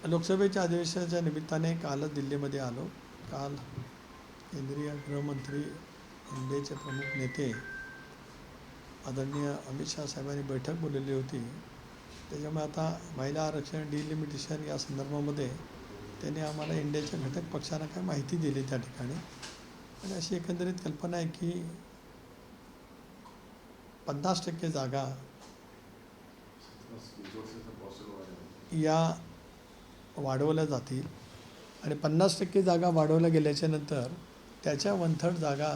लोकसभेच्या अधिवेशनाच्या निमित्ताने कालच दिल्लीमध्ये आलो. काल केंद्रीय गृहमंत्री एनडीएचे प्रमुख नेते आदरणीय अमित शाह साहेबांनी बैठक बोलवली होती. त्याच्यामुळे आता महिला आरक्षण डिलिमिटेशन या संदर्भामध्ये त्यांनी आम्हाला इंडियाच्या घटक पक्षांना काय माहिती दिली त्या ठिकाणी. आणि अशी एकंदरीत कल्पना आहे की 50% जागा या वाढवल्या जातील आणि 50% जागा वाढवल्या गेल्याच्यानंतर त्याच्या 1/3 जागा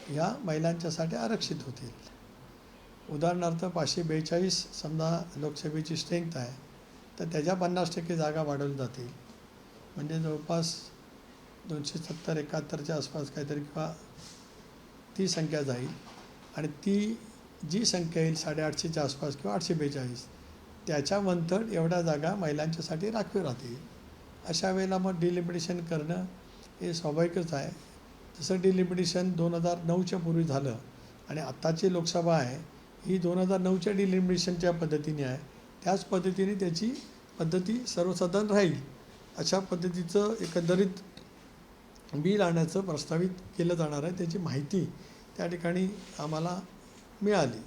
ह्या महिलांच्यासाठी आरक्षित होतील. उदाहरणार्थ 542 समजा लोकसभेची स्ट्रेंथ आहे, तर त्याच्या 50% जागा वाढवल्या जातील. म्हणजे जवळपास 270-71च्या आसपास काहीतरी किंवा ती संख्या जाईल. आणि ती जी संख्या येईल 850च्या आसपास किंवा 842 त्याच्या 1/3 एवढ्या जागा महिलांच्यासाठी राखीव राहतील. अशा वेळेला मग डिलिमिटेशन करणं हे स्वाभाविकच आहे. जसं डिलिमिटेशन 2009च्या पूर्वी झालं आणि आत्ताची लोकसभा आहे ही 2009च्या डिलिमिटेशनच्या पद्धतीने आहे, त्याच पद्धतीने त्याची पद्धती सर्वसाधारण राहील. अशा पद्धतीचं एकंदरीत बिल आणण्याचं प्रस्तावित केलं जाणार आहे. त्याची माहिती त्या ठिकाणी आम्हाला मिळाली.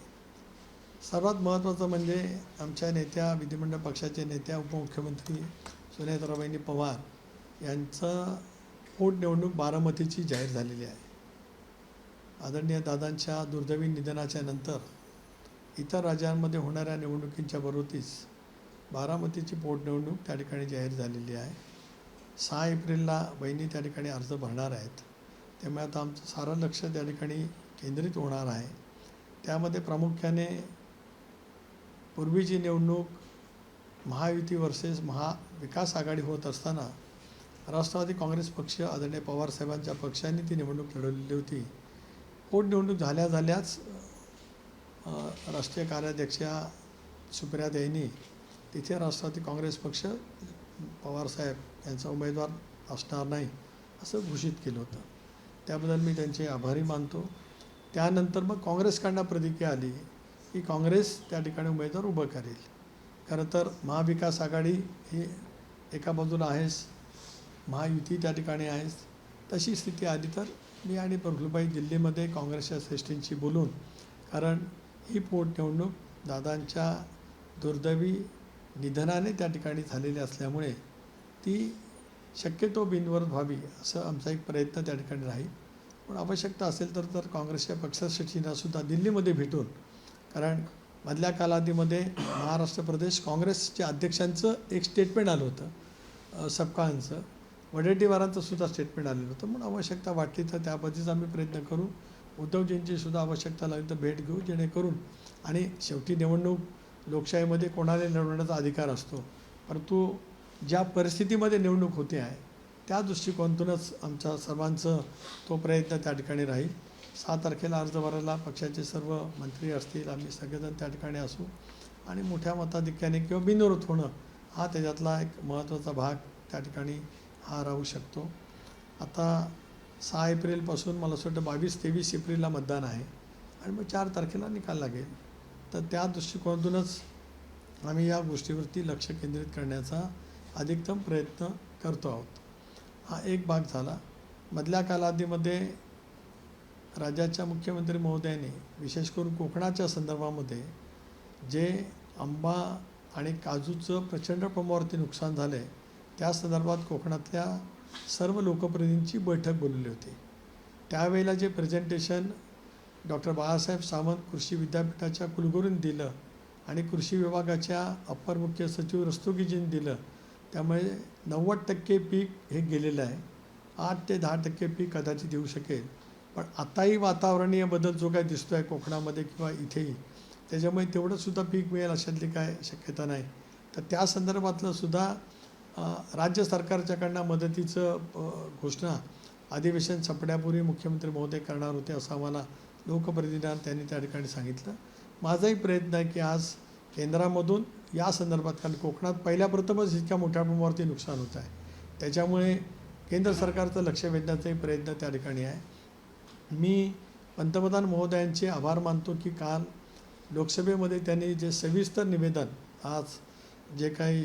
सर्वात महत्त्वाचं म्हणजे आमच्या नेत्या, विधिमंडळ पक्षाचे नेत्या, उपमुख्यमंत्री सुनेत्राबाईंनी पवार यांचं पोटनिवडणूक बारामतीची जाहीर झालेली आहे. आदरणीय दादांच्या दुर्दैवी निधनाच्या नंतर इतर राज्यांमध्ये होणाऱ्या निवडणुकींच्या बरोबरीच बारामतीची पोटनिवडणूक त्या ठिकाणी जाहीर झालेली आहे. 6 एप्रिलला बहिणी त्या ठिकाणी अर्ज भरणार आहेत. त्यामुळे आता आमचं सारं लक्ष त्या ठिकाणी केंद्रित होणार आहे. त्यामध्ये प्रामुख्याने पूर्वीची निवडणूक महायुती वर्सेस महाविकास आघाडी होत असताना राष्ट्रवादी काँग्रेस पक्ष आदरणीय पवारसाहेबांच्या पक्षाने ती निवडणूक लढवलेली होती. पोटनिवडणूक झाल्याच राष्ट्रीय कार्याध्यक्षा सुप्रियाताईंनी तिथे राष्ट्रवादी काँग्रेस पक्ष पवारसाहेब यांचा उमेदवार असणार नाही असं घोषित केलं होतं. त्याबद्दल मी त्यांचे आभारी मानतो. त्यानंतर मग काँग्रेसकडनं प्रतिक्रिया आली की काँग्रेस त्या ठिकाणी उमेदवार उभं करेल. खरं तर महाविकास आघाडी ही एका बाजूला आहेच, महायुती त्या ठिकाणी आहेच. तशी स्थिती आली तर मी आणि प्रफुल्लबाई दिल्लीमध्ये काँग्रेसच्या श्रेष्ठींशी बोलून, कारण ही पोटनिवडणूक दादांच्या दुर्दैवी निधनाने त्या ठिकाणी झालेली असल्यामुळे ती शक्यतो बिनविरोध व्हावी असं आमचा एक प्रयत्न त्या ठिकाणी राहील. पण आवश्यकता असेल तर काँग्रेसच्या पक्षश्रेष्ठींनासुद्धा दिल्लीमध्ये भेटून, कारण मधल्या कालावधीमध्ये महाराष्ट्र प्रदेश काँग्रेसच्या अध्यक्षांचं एक स्टेटमेंट आलं होतं, सपकाळांचं, वडेट्टीवारांचं सुद्धा स्टेटमेंट आलेलं होतं. म्हणून आवश्यकता वाटली तर त्याबद्दलच आम्ही प्रयत्न करू. उद्धवजींची सुद्धा आवश्यकता लागली तर भेट घेऊ, जेणेकरून, आणि शेवटी निवडणूक लोकशाहीमध्ये कोणाला लढवण्याचा अधिकार असतो, परंतु ज्या परिस्थितीमध्ये निवडणूक होते आहे त्या दृष्टिकोनातूनच आमच्या सर्वांचं तो प्रयत्न त्या ठिकाणी राहील. 6 तारखेला अर्ज भरायला पक्षाचे सर्व मंत्री असतील, आम्ही सगळेजण त्या ठिकाणी असू आणि मोठ्या मताधिक्याने किंवा बिनविरोध होणं हा त्याच्यातला एक महत्त्वाचा भाग त्या ठिकाणी हा राहू शकतो. आता 6 एप्रिलपासून मला असं वाटतं 22-23 एप्रिलला मतदान आहे आणि मग 4 तारखेला निकाल लागेल. तर त्या दृष्टिकोनातूनच आम्ही या गोष्टीवरती लक्ष केंद्रित करण्याचा अधिकतम प्रयत्न करतो आहोत. हा एक भाग झाला. मधल्या कालावधीमध्ये राज्याच्या मुख्यमंत्री महोदयांनी विशेष करून कोकणाच्या संदर्भामध्ये जे आंबा आणि काजूचं प्रचंड प्रमाणावरती नुकसान झालं आहे त्या संदर्भात कोकणातल्या सर्व लोकप्रतिनिधींची बैठक बोलवली होती. त्यावेळेला जे प्रेझेंटेशन डॉक्टर बाळासाहेब सावंत कृषी विद्यापीठाच्या कुलगुरूंनी दिलं आणि कृषी विभागाच्या अप्पर मुख्य सचिव रस्तोगीजींनी दिलं, त्यामुळे 90% पीक हे गेलेलं आहे. 8 ते 10% पीक कदाचित येऊ शकेल. पण आताही वातावरणीय बदल जो काय दिसतो आहे कोकणामध्ये किंवा इथेही, त्याच्यामुळे तेवढंसुद्धा पीक मिळेल अशातली काय शक्यता नाही. तर त्या संदर्भातलं सुद्धा राज्य सरकारच्याकडनं मदतीचं घोषणा अधिवेशन संपण्यापूर्वी मुख्यमंत्री महोदय करणार होते असं आम्हाला लोकप्रतिनिधींना त्यांनी त्या ठिकाणी सांगितलं. माझाही प्रयत्न आहे की आज केंद्रामधून या संदर्भात, कारण कोकणात पहिल्या प्रथमच इतक्या मोठ्या प्रमाणावरती नुकसान होत आहे, त्याच्यामुळे केंद्र सरकारचं लक्ष वेधण्याचाही प्रयत्न त्या ठिकाणी आहे. मी पंतप्रधान महोदयांचे आभार मानतो की काल लोकसभेमध्ये त्यांनी जे सविस्तर निवेदन आज जे काही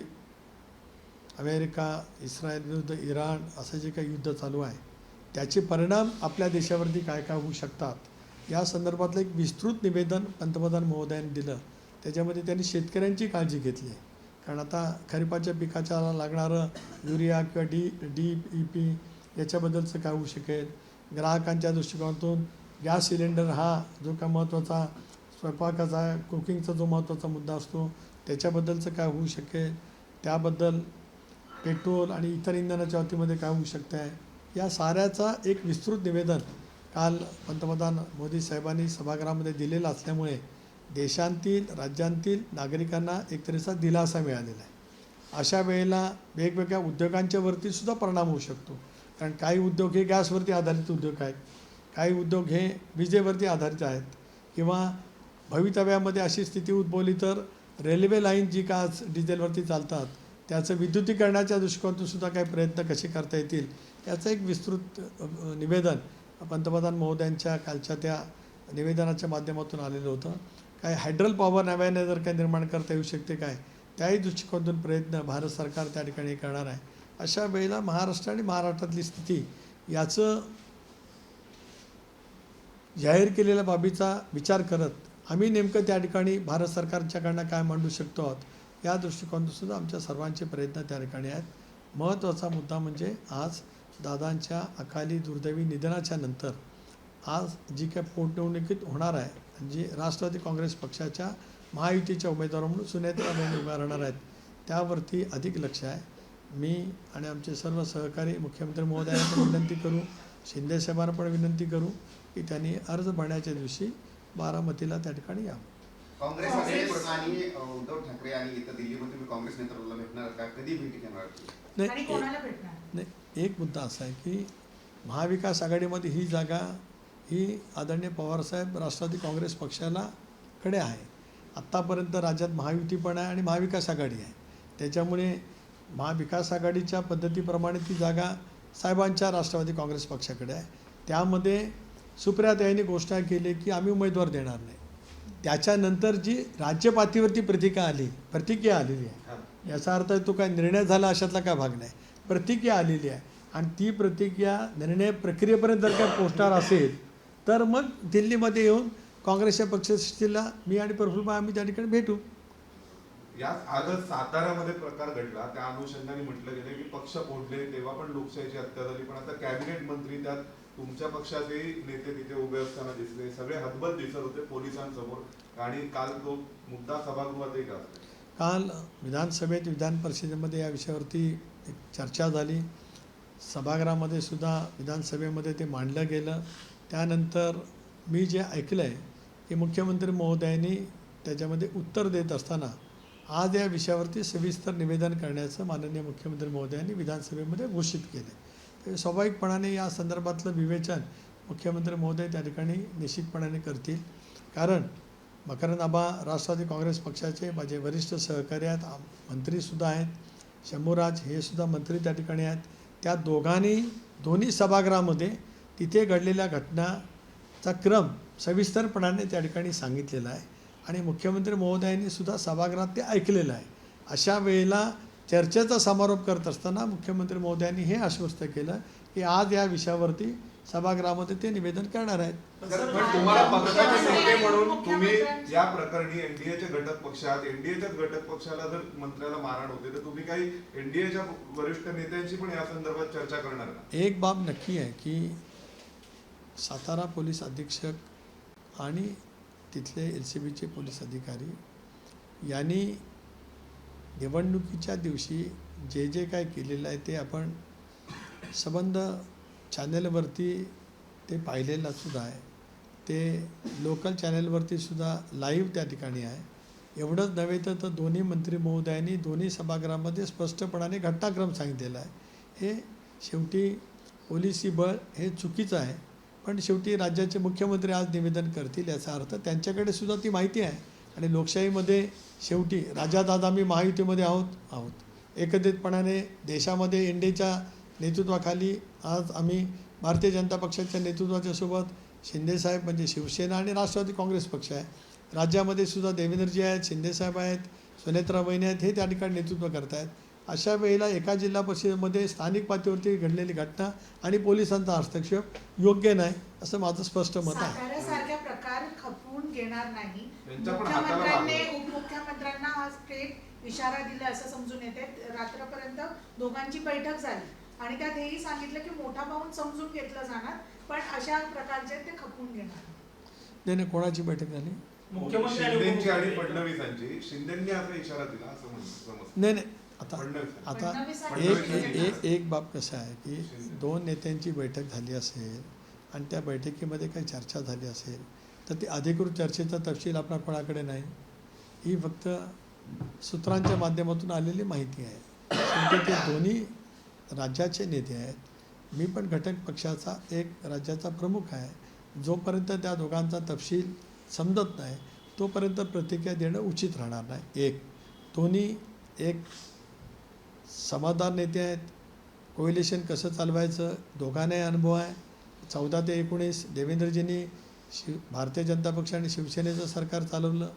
अमेरिका इस्रायल विरुद्ध इराण असं जे काही युद्ध चालू आहे त्याचे परिणाम आपल्या देशावरती काय काय होऊ शकतात या संदर्भातलं एक विस्तृत निवेदन पंतप्रधान महोदयांनी दिलं. त्याच्यामध्ये त्यांनी शेतकऱ्यांची काळजी घेतली कारण आता खरीपाच्या पिकाच्या लागणारं युरिया किंवा DEP याच्याबद्दलचं काय होऊ शकेल, ग्राहकांच्या दृष्टिकोनातून गॅस सिलेंडर हा जो काय महत्त्वाचा स्वयंपाकाचा कुकिंगचा जो महत्त्वाचा मुद्दा असतो त्याच्याबद्दलचं काय होऊ शकेल, त्याबद्दल पेट्रोल आणि इतर इंधनाच्या बाबतीमध्ये काय होऊ शकतं आहे या साऱ्याचा एक विस्तृत निवेदन काल पंतप्रधान मोदी साहेबांनी सभागृहामध्ये दिलेलं असल्यामुळे देशांतील राज्यांतील नागरिकांना एक तऱ्हेचा दिलासा मिळालेला आहे. अशा वेळेला वेगवेगळ्या उद्योगांच्या वरतीसुद्धा परिणाम होऊ शकतो कारण काही उद्योग हे गॅसवरती आधारित उद्योग आहेत, काही उद्योग हे विजेवरती आधारित आहेत किंवा भवितव्यामध्ये अशी स्थिती उद्भवली तर रेल्वे लाईन जी का आज डिझेलवरती चालतात त्याचं विद्युतीकरणाच्या दृष्टिकोनातून सुद्धा काही प्रयत्न कसे करता येतील याचं एक विस्तृत निवेदन पंतप्रधान महोदयांच्या कालच्या त्या निवेदनाच्या माध्यमातून आलेलं होतं. काही हायड्रल पॉवर नव्याने जर काही निर्माण करता येऊ शकते काय त्याही दृष्टिकोनातून प्रयत्न भारत सरकार त्या ठिकाणी करणार आहे. अशा वेळेला महाराष्ट्र आणि महाराष्ट्रातली स्थिती याचं जाहीर केलेल्या बाबीचा विचार करत आम्ही नेमकं त्या ठिकाणी भारत सरकारच्याकडनं काय मांडू शकतो आहोत या दृष्टिकोनातून सुद्धा आमच्या सर्वांचे प्रयत्न त्या ठिकाणी आहेत. महत्त्वाचा मुद्दा म्हणजे आज दादांच्या अकाली दुर्दैवी निधनाच्या नंतर आज जी काय पोटनिवडणुकीत होणार आहे जी राष्ट्रवादी काँग्रेस पक्षाच्या महायुतीच्या उमेदवार म्हणून सुनेत्राबाई उभ्या राहणार आहेत त्यावरती अधिक लक्ष आहे. मी आणि आमचे सर्व सहकारी मुख्यमंत्री महोदयांना पण विनंती करू, शिंदेसाहेबांना पण विनंती करू की त्यांनी अर्ज भरण्याच्या दिवशी बारामतीला त्या ठिकाणी यावं. काँग्रेस अध्यक्ष आणि उद्धव ठाकरे आणि इथं दिल्लीमध्ये मी काँग्रेस नेतृत्वाला भेटणार का, कधी भेट घेणार? नाही, एक मुद्दा असा आहे की महाविकास आघाडीमध्ये ही जागा ही आदरणीय पवारसाहेब राष्ट्रवादी काँग्रेस पक्षाला कडे आहे. आत्तापर्यंत राज्यात महायुती पण आहे आणि महाविकास आघाडी आहे त्याच्यामुळे महाविकास आघाडीच्या पद्धतीप्रमाणे ती जागा साहेबांच्या राष्ट्रवादी काँग्रेस पक्षाकडे आहे. त्यामध्ये सुप्रियाताईंनी घोषणा केली की आम्ही उमेदवार देणार नाही. त्याच्यानंतर जी राज्यपातळीवरती प्रतिक्रिया आलेली आहे याचा अर्थ तो काय निर्णय झाला अशातला काय भाग नाही, प्रतिक्रिया आलेली आहे आणि ती प्रतिक्रिया निर्णय प्रक्रियेपर्यंत जर काय पोचणार असेल तर मग दिल्लीमध्ये येऊन काँग्रेसच्या पक्षश्रेष्ठीला मी आणि प्रफुल्लभाई आम्ही त्या ठिकाणी भेटू. याच आजच साताऱ्यामध्ये प्रकार घडला त्या अनुषंगाने म्हटलं गेलं की पक्ष फोडले तेव्हा पण लोकशाहीची हत्या झाली पण आता कॅबिनेट मंत्री त्यात तुमच्या पक्षाचे नेते तिथे उभे असताना दिसले, सगळे हतबल दिसत होते पोलिसांसमोर आणि काल तो मुद्दा सभागृहातही गाजला. काल विधानसभेत विधान परिषदेमध्ये या विषयावरती एक चर्चा झाली, सभागृहामध्ये सुद्धा विधानसभेमध्ये ते मांडलं गेलं. त्यानंतर मी जे ऐकलं आहे की मुख्यमंत्री महोदयांनी त्याच्यामध्ये उत्तर देत असताना आज या विषयावरती सविस्तर निवेदन करण्याचं माननीय मुख्यमंत्री महोदयांनी विधानसभेमध्ये घोषित केले. ते स्वाभाविकपणाने या संदर्भातलं विवेचन मुख्यमंत्री महोदय त्या ठिकाणी निश्चितपणाने करतील कारण मकरंद आबा राष्ट्रवादी काँग्रेस पक्षाचे माझे वरिष्ठ सहकारी आहेत, मंत्रीसुद्धा आहेत, शंभूराज हे सुद्धा मंत्री त्या ठिकाणी आहेत. त्या दोन्ही सभागृहामध्ये तिथे घडलेल्या घटनाचा क्रम सविस्तरपणाने त्या ठिकाणी सांगितलेला आहे आणि मुख्यमंत्री महोदयांनी सुद्धा सभागृहात ते ऐकलेलं आहे. अशा वेळेला चर्चेचा समारोप करत असताना मुख्यमंत्री महोदयांनी हे आश्वस्त केलं की आज या विषयावरती सभागृहामध्ये ते निवेदन करणार आहेत. पण तुम्हाला पक्षाचे नेते म्हणून तुम्ही या प्रकरणी एनडीएचे घटक पक्षात एनडीएच्याच घटक पक्षाला जर मंत्र्याला मारहाण होते तर तुम्ही काही एनडीएच्या वरिष्ठ नेत्यांशी पण या संदर्भात चर्चा करणार का? एक बाब नक्की आहे की सातारा पोलीस अधीक्षक आणि तिथले LCBचे पोलीस अधिकारी यांनी निवडणुकीच्या दिवशी जे काय केलेलं आहे ते आपण संबंध चॅनलवरती ते पाहिलेलं सुद्धा आहे, ते लोकल चॅनलवरती सुद्धा लाईव्ह त्या ठिकाणी आहे. एवढंच नव्हे तर दोन्ही मंत्री महोदयांनी दोन्ही सभागृहामध्ये स्पष्टपणाने घटनाक्रम सांगितलेला आहे. हे शेवटी पोलिसी बळ हे चुकीचं आहे पण शेवटी राज्याचे मुख्यमंत्री आज निवेदन करतील याचा अर्थ त्यांच्याकडे सुद्धा ती माहिती आहे आणि लोकशाहीमध्ये शेवटी राज्यात आज आम्ही महायुतीमध्ये आहोत एकत्रितपणाने देशामध्ये एनडीएच्या नेतृत्वाखाली आज आम्ही भारतीय जनता पक्षाच्या नेतृत्वाच्या सोबत शिंदेसाहेब म्हणजे शिवसेना आणि राष्ट्रवादी काँग्रेस पक्ष आहे. राज्यामध्ये सुद्धा देवेंद्रजी आहेत, शिंदेसाहेब आहेत, सुनेत्राबाई आहेत, हे त्या ठिकाणी नेतृत्व करत आहेत. अशा वेळेला एका जिल्हा परिषदेमध्ये स्थानिक पातळीवरती घडलेली घटना आणि पोलिसांचा हस्तक्षेप योग्य नाही असं माझं स्पष्ट मत आहे. साताऱ्यासारख्या प्रकार खपवून घेणार नाही. त्यांच्या पण हाताला मुख्यमंत्र्यांनी लागलं. उपमुख्यमंत्र्यांना हा स्ट्रेट इशारा दिला असं समजून येते. रात्रपर्यंत दोघांची बैठक झाली आणि त्यात हेही सांगितलं की मोठा पाहून समजून घेतलं जाणार, पण अशा प्रकारचे ते खपवून घेणार. नाही, कोणाची बैठक झाली? मुख्यमंत्री आणि शिंदेची आणि उपमुख्यमंत्री. फडणवीसांची. शिंदेंनी असा इशारा दिला असं समजतं. नाही आता फडणवीस. आता फडणवीसांनी एक बाब कसं आहे की दोन नेत्यांची बैठक झाली असेल आणि त्या बैठकीमध्ये काही चर्चा झाली असेल तर ती अधिकृत चर्चेचा तपशील आपल्या कोणाकडे नाही. ही फक्त सूत्रांच्या माध्यमातून आलेली माहिती आहे. शेवटी ते दोन्ही राज्याचे नेते आहेत. मी पण घटक पक्षाचा एक राज्याचा प्रमुख आहे. जोपर्यंत त्या दोघांचा तपशील समजत नाही तोपर्यंत प्रतिक्रिया देणं उचित राहणार नाही. दोन्ही एक समाधार नेते आहेत. कोएलिशन कसं चालवायचं दोघांनाही अनुभव आहे. 14 ते 19 देवेंद्रजींनी भारतीय जनता पक्ष आणि शिवसेनेचं सरकार चालवलं.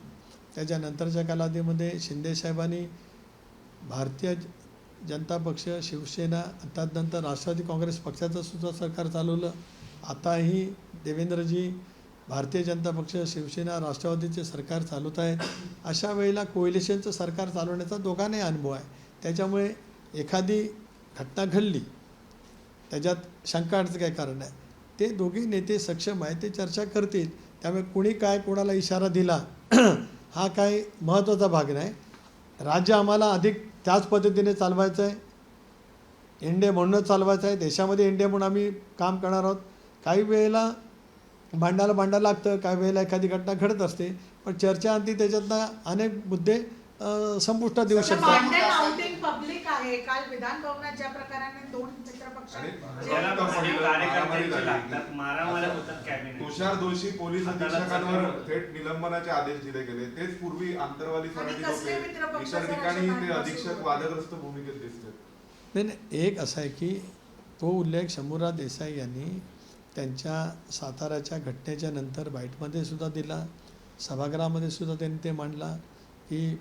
त्याच्यानंतरच्या कालावधीमध्ये शिंदेसाहेबांनी भारतीय जनता पक्ष, शिवसेना, त्यानंतर राष्ट्रवादी काँग्रेस पक्षाचं सुद्धा सरकार चालवलं. आताही देवेंद्रजी भारतीय जनता पक्ष, शिवसेना, राष्ट्रवादीचे सरकार चालवत आहेत. अशा वेळेला कोएलिशनचं सरकार चालवण्याचा दोघांनाही अनुभव आहे. त्याच्यामुळे एखादी घटना घडली त्याच्यात शंकाचं काय कारण आहे. ते दोघी नेते सक्षम आहेत, ते चर्चा करतील. त्यामुळे कुणी काय कोणाला इशारा दिला हा काय महत्त्वाचा भाग नाही. राज्य आम्हाला अधिक त्याच पद्धतीने चालवायचं आहे. इंडिया म्हणूनच चालवायचं आहे. देशामध्ये इंडिया म्हणून आम्ही काम करणार आहोत. काही वेळेला भांडायला लागतं, काही वेळेला एखादी घटना घडत असते, पण चर्चेअंती त्याच्यातनं अनेक मुद्दे संपुष्टात येऊ शकतात. भांडण आउटिंग पब्लिक आहे. काल विधान भवनात ज्या प्रकाराने 2 मित्रपक्षांनी ज्याला पक्षी कार्यकर्त्यांचे लागतात, मारामाऱ्या होतात कॅबिनेट. तुषार दोषी पोलीस अधीक्षकांवर थेट निलंबनाचे आदेश दिले गेले. तेच पूर्वी आंतरवाली सराटीत कसले होते. मित्रपक्ष इतर ठिकाणी जरा ते शांत अधीक्षक बसून वादग्रस्त भूमिकेत दिसतात. नाही, एक असं आहे की तो उल्लेख शंभूराज देसाई यांनी त्यांच्या साताऱ्याच्या घटनेच्या नंतर बाईटमध्ये सुद्धा दिला. सभागृहामध्ये सुद्धा त्यांनी ते मांडला की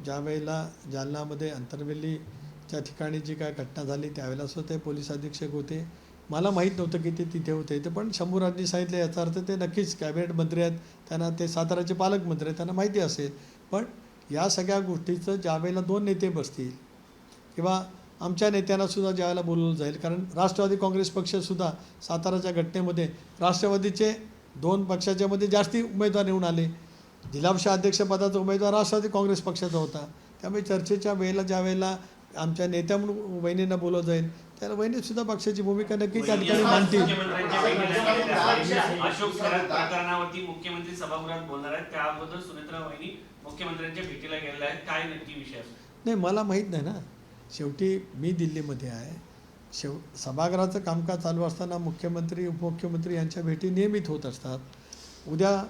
ज्या वेळेला जालन्यामध्ये अंतरवेलीच्या ठिकाणी जी काय घटना झाली त्यावेळेला सुद्धा ते पोलीस अधीक्षक होते. मला माहीत नव्हतं की ते तिथे होते. ते पण शंभूराजनी सांगितलं याचा अर्थ ते नक्कीच कॅबिनेट मंत्री आहेत. त्यांना ते साताऱ्याचे पालकमंत्री आहेत, त्यांना माहिती असेल. पण या सगळ्या गोष्टीचं ज्यावेळेला 2 नेते बसतील किंवा आमच्या नेत्यांनासुद्धा ज्यावेळेला बोलवलं जाईल, कारण राष्ट्रवादी काँग्रेस पक्षसुद्धा साताराच्या घटनेमध्ये राष्ट्रवादीचे 2 पक्षाच्यामध्ये जास्ती उमेदवार निवडून आले. जिल्हा परिषद अध्यक्षपदाचा उमेदवार राष्ट्रवादी काँग्रेस पक्षाचा होता. त्यामुळे चर्चेच्या वेळेला ज्या वेळेला आमच्या नेत्या म्हणून वहिनींना बोलवलं जाईल त्याला वहिनीसुद्धा पक्षाची भूमिका नक्की त्या ठिकाणी मांडतील. मुख्यमंत्र्यांच्या भेटीला गेलेल्या आहेत. अशोक सराफ प्रकरणावरती मुख्यमंत्री सभागृहात बोलणार आहेत. त्या अगोदर सुनेत्रा वहिनी मुख्यमंत्र्यांच्या भेटीला गेलेल्या आहेत. काय नक्की विषय असतो? नाही, मला माहीत नाही ना. शेवटी मी दिल्लीमध्ये आहे. सभागृहाचं कामकाज चालू असताना मुख्यमंत्री, उपमुख्यमंत्री यांच्या भेटी नियमित होत असतात. उद्या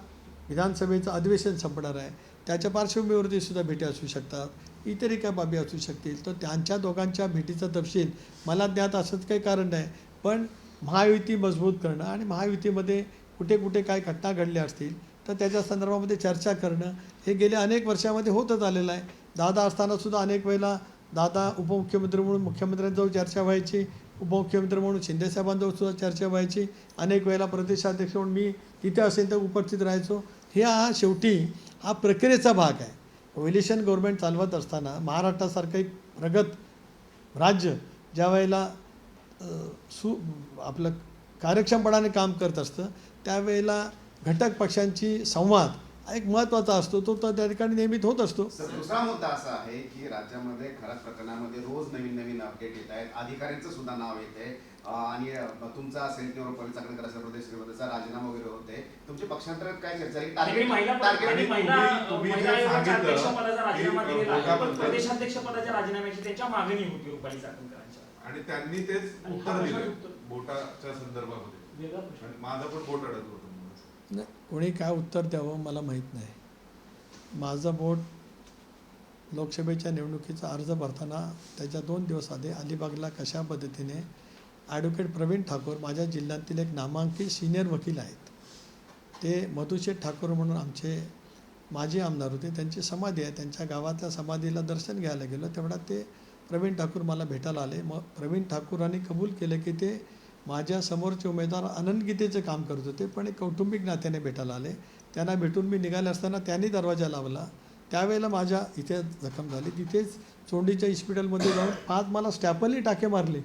विधानसभेचं अधिवेशन संपणार आहे, त्याच्या पार्श्वभूमीवरती सुद्धा भेटी असू शकतात. इतरही काय बाबी असू शकतील. तर त्यांच्या दोघांच्या भेटीचा तपशील मला ज्ञात असंच काही कारण नाही. पण महायुती मजबूत करणं आणि महायुतीमध्ये कुठे कुठे काय घटना घडल्या असतील तर त्याच्या संदर्भामध्ये चर्चा करणं हे गेल्या अनेक वर्षामध्ये होतच आलेलं आहे. दादा असतानासुद्धा अनेक वेळेला दादा उपमुख्यमंत्री म्हणून मुख्यमंत्र्यांजवळ चर्चा व्हायची, उपमुख्यमंत्री म्हणून शिंदेसाहेबांजवळ सुद्धा चर्चा व्हायची. अनेक वेळेला प्रदेशाध्यक्ष म्हणून मी तिथे असेल तर उपस्थित राहायचो. हा शेवटी हा प्रक्रियेचा भाग आहे. कोएलिशन गव्हर्नमेंट चालवत असताना महाराष्ट्रासारखं एक प्रगत राज्य ज्या वेळेला आपलं कार्यक्षमपणाने काम करत असतं त्यावेळेला घटक पक्षांची संवाद हा एक महत्त्वाचा असतो. तो तर त्या ठिकाणी नियमित होत असतो. दुसरा मुद्दा असा आहे की राज्यामध्ये खराब प्रकरणामध्ये रोज नवीन अपडेट येत आहेत. अधिकाऱ्यांचं सुद्धा नाव येते आणि तुमचा असेल किंवा पोलिसांकडे असेल प्रदेश श्रीमतीचा राजीनामा वगैरे होते. तुमच्या पक्षांतर्गत काय चर्चा आहे? तुम्ही जे सांगितलं प्रदेशाध्यक्ष पदाच्या राजीनाम्याची त्यांच्या मागणी होती रुपाली चाकणकरांच्या, आणि त्यांनी तेच उत्तर दिलं बोटाच्या संदर्भामध्ये. आणि माझं पण बोट अडत होतं. नाही, कोणी काय उत्तर द्यावं मला माहीत नाही. माझं बोट लोकसभेच्या निवडणुकीचा अर्ज भरताना त्याच्या 2 दिवस आधी अलिबागला कशा पद्धतीने ॲडव्होकेट प्रवीण ठाकूर माझ्या जिल्ह्यातील एक नामांकित सिनियर वकील आहेत. ते मधुशेठ ठाकूर म्हणून आमचे माजी आमदार होते. त्यांची समाधी आहे. त्यांच्या गावातल्या समाधीला दर्शन घ्यायला गेलो तेवढ्यात ते प्रवीण ठाकूर मला भेटायला आले. मग प्रवीण ठाकूरांनी कबूल केलं की ते माझ्या समोरचे उमेदवार आनंद गीतेचं काम करत होते, पण एक कौटुंबिक नात्याने भेटायला आले. त्यांना भेटून मी निघाले असताना त्यांनी दरवाजा लावला. त्यावेळेला माझ्या इथे जखम झाली. तिथेच चोंडीच्या हॉस्पिटलमध्ये जाऊन 5 मला स्टॅपलनी टाके मारले.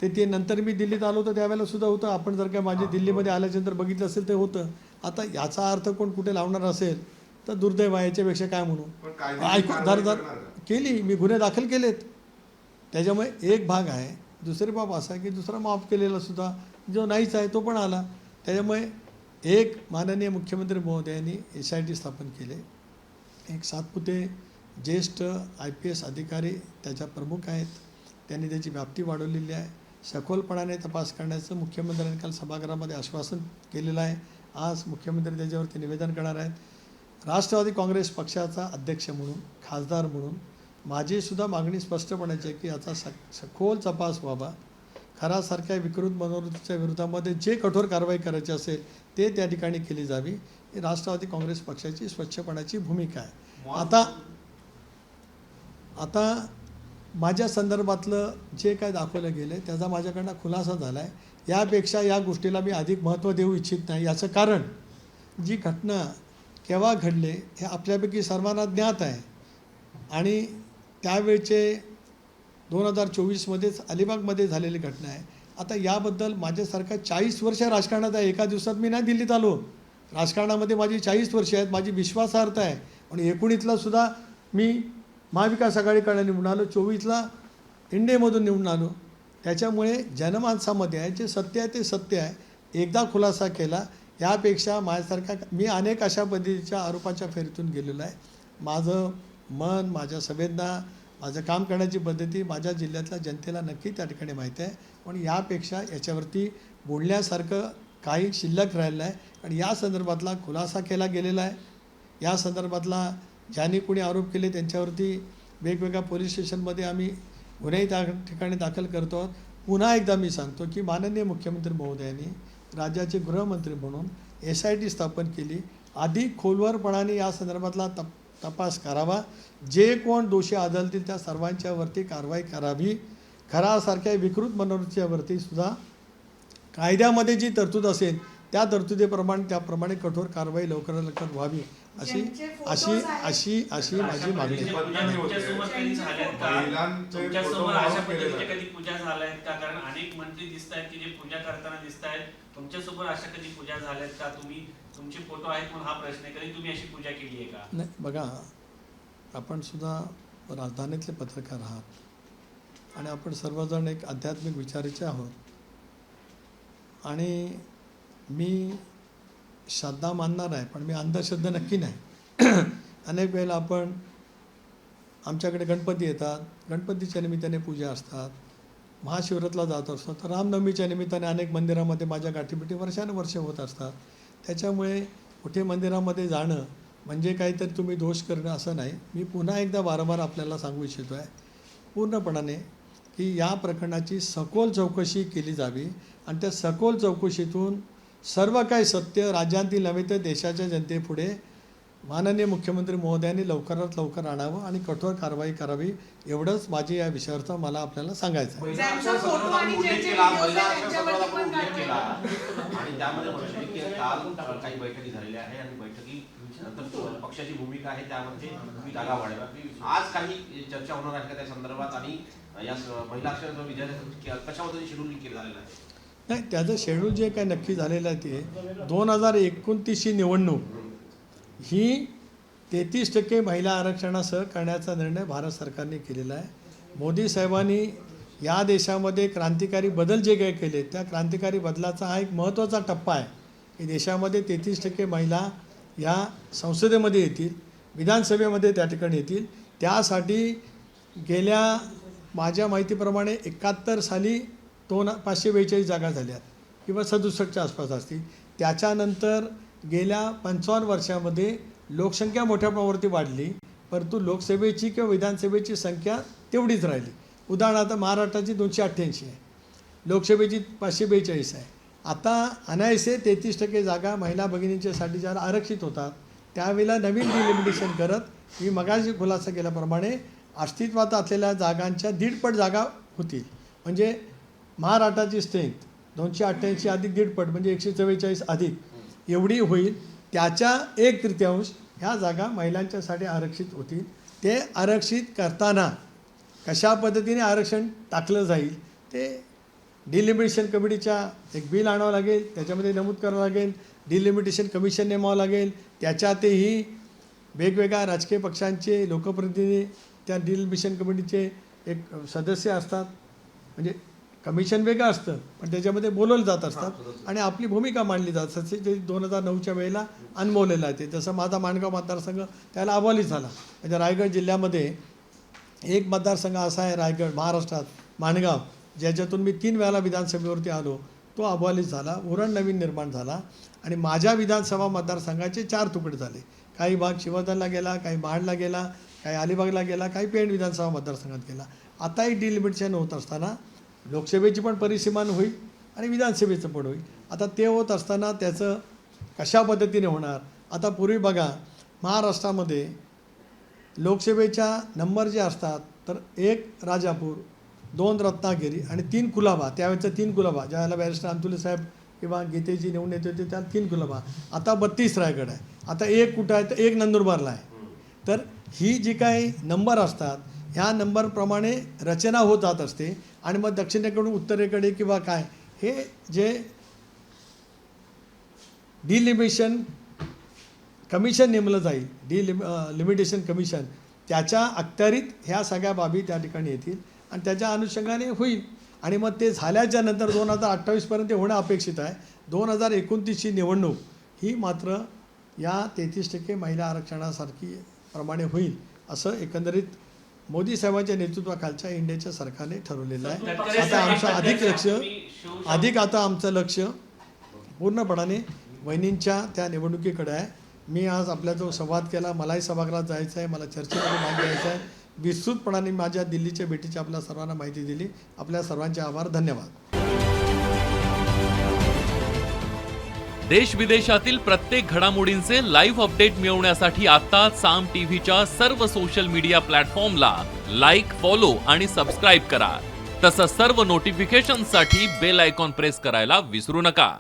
ते नंतर मी दिल्लीत आलो होतो त्यावेळेला सुद्धा होतं. आपण जर काय माझे दिल्लीमध्ये आल्याच्यानंतर बघितलं असेल ते होतं. आता याचा अर्थ कोण कुठे लावणार असेल तर दुर्दैव आहे, याच्यापेक्षा काय म्हणू. पण कायद्याची ऐकू कारवाई दर करणार का? केली, मी गुन्हे दाखल केलेत. त्याच्यामुळे एक भाग आहे. दुसरी बाब असा आहे की दुसरा माफ केलेला सुद्धा जो नाहीच आहे तो पण आला. त्याच्यामुळे एक माननीय मुख्यमंत्री महोदयांनी SIT स्थापन केले. एक सातपुते ज्येष्ठ IPS अधिकारी त्याच्या प्रमुख आहेत. त्यांनी त्याची व्याप्ती वाढवलेली आहे. सखोलपणाने तपास करण्याचं मुख्यमंत्र्यांनी काल सभागृहामध्ये आश्वासन केलेलं आहे. आज मुख्यमंत्री त्याच्यावरती निवेदन करणार आहेत. राष्ट्रवादी काँग्रेस पक्षाचा अध्यक्ष म्हणून, खासदार म्हणून माझीसुद्धा मागणी स्पष्टपणाची आहे की याचा सखोल तपास व्हावा. खरासारख्या विकृत मनोवृत्तीच्या विरोधामध्ये जे कठोर कारवाई करायची असेल ते त्या ठिकाणी केली जावी. ही राष्ट्रवादी काँग्रेस पक्षाची स्वच्छपणाची भूमिका आहे. आता माझ्या संदर्भातलं जे काय दाखवलं गेलं आहे त्याचा माझ्याकडनं खुलासा झाला आहे. यापेक्षा या गोष्टीला मी अधिक महत्त्व देऊ इच्छित नाही. याचं कारण जी घटना केव्हा घडले हे आपल्यापैकी सर्वांना ज्ञात आहे. आणि त्यावेळचे 2024मध्येच अलिबागमध्ये झालेली घटना आहे. आता याबद्दल माझ्यासारखा 40 वर्ष राजकारणात आहे. एका दिवसात मी नाही दिल्लीत आलो. राजकारणामध्ये माझी 40 वर्ष आहेत. माझी विश्वासार्हता आहे. आणि 19ला सुद्धा मी महाविकास आघाडीकडे निवडून आलो. 24ला इंडियामधून निवडून आलो. त्याच्यामुळे जनमानसामध्ये आहे जे सत्य आहे ते सत्य आहे. एकदा खुलासा केला. यापेक्षा माझ्यासारखा मी अनेक अशा पद्धतीच्या आरोपाच्या फेरीतून गेलेलो आहे. माझं मन, माझ्या संवेदना, माझं काम करण्याची पद्धती माझ्या जिल्ह्यातल्या जनतेला नक्की त्या ठिकाणी माहिती आहे. पण यापेक्षा याच्यावरती बोलण्यासारखं काही शिल्लक राहिलं आहे. आणि या संदर्भातला खुलासा केला गेलेला आहे. या संदर्भातला ज्यांनी कोणी आरोप केले त्यांच्यावरती वेगवेगळ्या पोलीस स्टेशनमध्ये आम्ही गुन्हेही त्या ठिकाणी दाखल करतो आहोत. पुन्हा एकदा मी सांगतो की माननीय मुख्यमंत्री महोदयांनी राज्याचे गृहमंत्री म्हणून SIT स्थापन केली. अधिक खोलवरपणाने या संदर्भातला तपास करावा. जे कोण दोषी आढळतील त्या सर्वांच्यावरती कारवाई करावी. खरासारख्या विकृत मनोवृत्तीच्यावरती सुद्धा कायद्यामध्ये जी तरतूद असेल त्या त्याप्रमाणे कठोर कारवाई लवकरात लवकर व्हावी अशी ज्यांचे photos अशी आहेत, अशी अशी माझी मागणी आहे. तुमच्यासमोर कधी झाल्यात का? महिलांचे तुमच्यासमोर photo अशा माफ केले पद्धतीच्या जातात. कधी पूजा झाल्या आहेत का? कारण अनेक मंत्री दिसत आहेत की जे पूजा करताना दिसत आहेत. तुमच्यासमोर अशा कधी पूजा झाल्यात का? तुमचे फोटो आहेत म्हणून हा प्रश्न आहे. कधी तुम्ही अशी पूजा केली आहे का? नाही बघा, आपण सुद्धा राजधानीतले पत्रकार आहात आणि आपण सर्वजण एक आध्यात्मिक विचाराचे आहोत. आणि मी श्रद्धा मानणार आहे पण मी अंधश्रद्धा नक्की नाही. अनेक वेळेला आपण आमच्याकडे गणपती येतात, गणपतीच्या निमित्ताने पूजा असतात. महाशिवरात्रीला जात असतो तर रामनवमीच्या निमित्ताने अनेक मंदिरामध्ये माझ्या गाठीभेटी वर्षानुवर्ष होत असतात. त्याच्यामुळे कुठे मंदिरामध्ये जाणं म्हणजे काहीतरी तुम्ही दोष करणं असं नाही. मी पुन्हा एकदा वारंवार आपल्याला सांगू इच्छितो आहे पूर्णपणाने की या प्रकरणाची सखोल चौकशी केली जावी. आणि त्या सखोल चौकशीतून सर्व काही सत्य राज्यातील नव्हे तर देशाच्या जनतेपुढे माननीय मुख्यमंत्री महोदयांनी लवकरात लवकर आणावं आणि कठोर कारवाई करावी. एवढंच माझी या विषयावरचं मला आपल्याला सांगायचं आहे. ज्यांचा फोटो आणि ज्यांचे व्हिडिओज आहेत त्यांच्यावरती पण कारवाई करा. आणि त्यामध्ये म्हणतो की काल काही बैठकी झालेल्या आहे आणि बैठकी नंतर पक्षाची भूमिका आहे त्यामध्ये तुम्ही जागा वाढवा. आज काही चर्चा होणार आहे का त्या संदर्भात? आणि या महिला आरक्षणाचा विजय कशा पद्धतीने शेड्यूल केलं झालेलं आहे? नाही, त्याचं शेड्यूल जे काही नक्की झालेलं आहे ते 2029ची निवडणूक ही 33% महिला आरक्षणासह करण्याचा निर्णय भारत सरकारने केलेला आहे. मोदी साहेबांनी या देशामध्ये क्रांतिकारी बदल जे काही केले त्या क्रांतिकारी बदलाचा हा एक महत्त्वाचा टप्पा आहे की देशामध्ये 33% महिला या संसदेमध्ये येतील, विधानसभेमध्ये त्या ठिकाणी येतील. त्यासाठी गेल्या माझ्या माहितीप्रमाणे 71 साली 542 जागा झाल्यात किंवा 67च्या आसपास असतील. त्याच्यानंतर गेल्या 55 वर्षामध्ये लोकसंख्या मोठ्या प्रमाणावरती वाढली परंतु लोकसभेची किंवा विधानसभेची संख्या तेवढीच राहिली. उदाहरणार्थ महाराष्ट्राची 288 आहे, लोकसभेची 542 आहे. आता अनायासे 33% जागा महिला भगिनींच्यासाठी ज्याला आरक्षित होतात त्यावेळेला नवीन डिलिमिटेशन करत मी मगाशी खुलासा केल्याप्रमाणे अस्तित्वात असलेल्या जागांच्या 1.5 जागा होतील. म्हणजे महाराष्ट्राची स्ट्रेंथ 288 अधिक 1.5 म्हणजे 144 अधिक एवढी होईल. त्याच्या 1/3 ह्या जागा महिलांच्यासाठी आरक्षित होतील. ते आरक्षित करताना कशा पद्धतीने आरक्षण टाकलं जाईल ते डिलिमिटेशन कमिटीच्या एक बिल आणावं लागेल, त्याच्यामध्ये नमूद करावं लागेल. डिलिमिटेशन कमिशन नेमावं लागेल. त्याच्यातही वेगवेगळ्या राजकीय पक्षांचे लोकप्रतिनिधी त्या डिलिमिटेशन कमिटीचे एक सदस्य असतात. म्हणजे कमिशन वेगळं असतं पण त्याच्यामध्ये बोलवलं जात असतात आणि आपली भूमिका मांडली जात असते. जे 2009च्या वेळेला अनुभवलेलं आहे ते. जसं माझा माणगाव मतदारसंघ त्याला अबॉलिश झाला. म्हणजे रायगड जिल्ह्यामध्ये एक मतदारसंघ असा आहे रायगड महाराष्ट्रात माणगाव, ज्याच्यातून मी 3 वेळेला विधानसभेवरती आलो, तो अबॉलिश झाला. उरण नवीन निर्माण झाला आणि माझ्या विधानसभा मतदारसंघाचे 4 तुकडे झाले. काही भाग शिवधनला गेला, काही महाडला गेला, काही अलिबागला गेला, काही पेण विधानसभा मतदारसंघात गेला. आताही डिलिमिटेशन होत असताना लोकसभेची पण परिसीमान होईल आणि विधानसभेचं पण होईल. आता ते होत असताना त्याचं कशा पद्धतीने होणार. आता पूर्वी बघा महाराष्ट्रामध्ये लोकसभेच्या नंबर जे असतात तर 1 राजापूर, 2 रत्नागिरी आणि 3 कुलाबा. त्यावेळेचं 3 कुलाबा ज्यावेळेला बॅरिस्टर अंतुले साहेब किंवा गीतेजी निवडून येत होते त्याला 3 कुलाबा. आता 32 रायगड आहे. आता 1 कुठं आहे तर 1 नंदुरबारला आहे. तर ही जी काही नंबर असतात ह्या नंबरप्रमाणे रचना होत जात असते आणि मग दक्षिणेकडून उत्तरेकडे किंवा काय हे जे डिलिमिटेशन कमिशन नेमलं जाईल, लिमिटेशन कमिशन, त्याच्या अखत्यारीत ह्या सगळ्या बाबी त्या ठिकाणी येतील आणि त्याच्या अनुषंगाने होईल. आणि मग ते झाल्याच्या नंतर 2028पर्यंत होणं अपेक्षित आहे. 2029ची निवडणूक ही मात्र या 33% महिला आरक्षणासारखी प्रमाणे होईल असं एकंदरीत मोदी साहेबांच्या नेतृत्वाखालच्या इंडियाच्या सरकारने ठरवलेलं आहे. आता आमचं आमचं लक्ष पूर्णपणाने वहिनींच्या त्या निवडणुकीकडे आहे. मी आज आपल्याजवळ संवाद केला, मलाही सभागृहात जायचं आहे, मला चर्चेमध्ये भाग घ्यायचा आहे. विस्तृतपणाने माझ्या दिल्लीच्या भेटीची आपल्या सर्वांना माहिती दिली. आपल्या सर्वांचे आभार, धन्यवाद. देश विदेशातील प्रत्येक घडामोडींचे लाईव्ह अपडेट मिळवण्यासाठी आता साम टीव्हीच्या सर्व सोशल मीडिया प्लॅटफॉर्मला लाईक, फॉलो आणि सबस्क्राईब करा. तसंच सर्व नोटिफिकेशनसाठी बेल आयकॉन प्रेस करायला विसरू नका.